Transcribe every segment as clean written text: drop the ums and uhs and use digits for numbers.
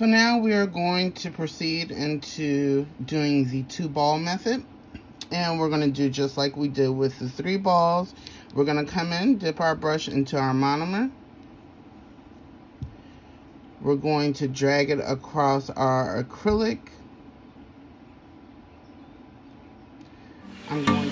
So now we are going to proceed into doing the 2-ball method. And we're going to do just like we did with the 3 balls. We're going to come in, dip our brush into our monomer. We're going to drag it across our acrylic. I'm going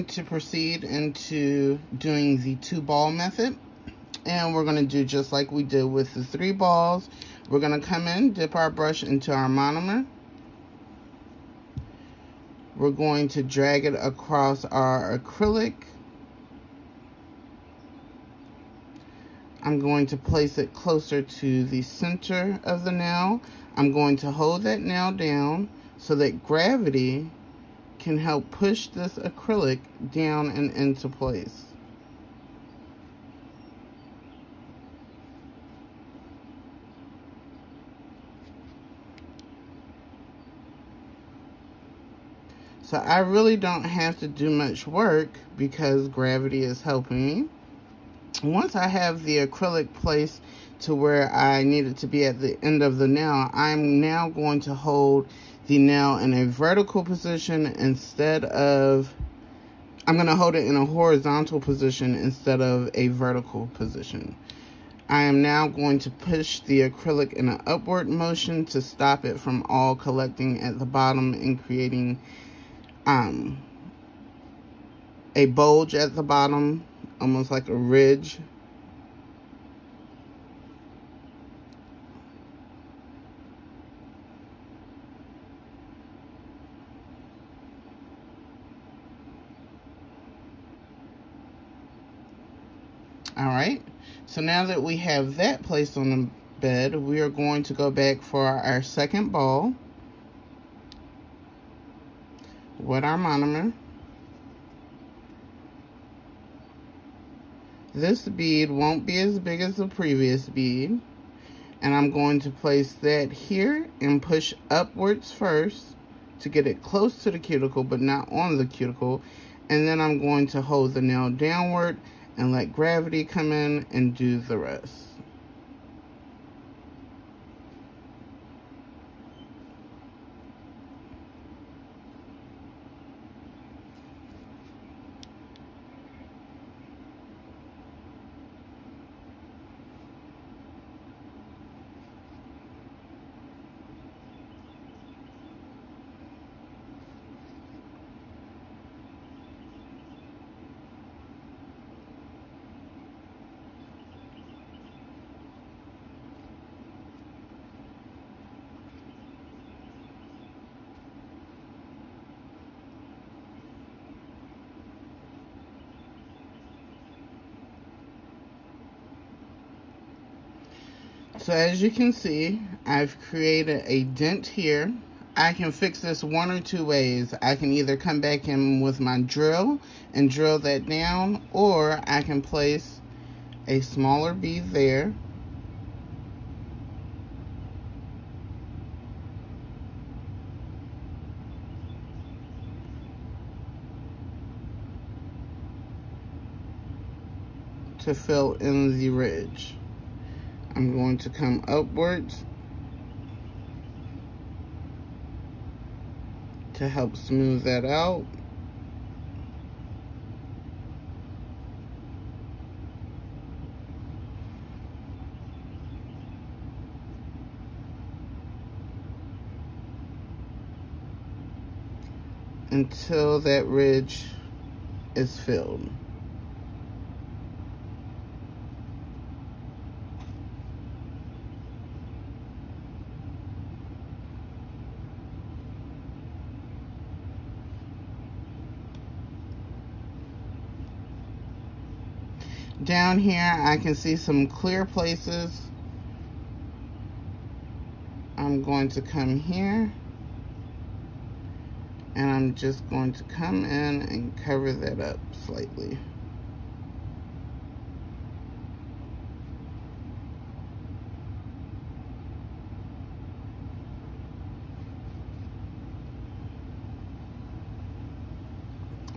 to proceed into doing the 2-ball method. And we're going to do just like we did with the 3 balls. We're going to come in, dip our brush into our monomer. We're going to drag it across our acrylic. I'm going to place it closer to the center of the nail. I'm going to hold that nail down so that gravity can help push this acrylic down and into place. So I really don't have to do much work because gravity is helping me. Once I have the acrylic placed to where I need it to be at the end of the nail, I'm now going to hold the nail in a vertical position instead of, I'm going to hold it in a horizontal position instead of a vertical position. I am now going to push the acrylic in an upward motion to stop it from all collecting at the bottom and creating a bulge at the bottom, almost like a ridge. All right, so now that we have that placed on the bed, we are going to go back for our 2nd ball with our monomer. This bead won't be as big as the previous bead, and I'm going to place that here and push upwards first to get it close to the cuticle but not on the cuticle, and then I'm going to hold the nail downward and let gravity come in and do the rest. So as you can see, I've created a dent here. I can fix this 1 or 2 ways. I can either come back in with my drill and drill that down, or I can place a smaller bead there. To fill in the ridge. I'm going to come upwards to help smooth that out. Until that ridge is filled. Down here, I can see some clear places. I'm going to come here, and I'm just going to come in and cover that up slightly.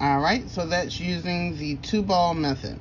All right, so that's using the 2-ball method.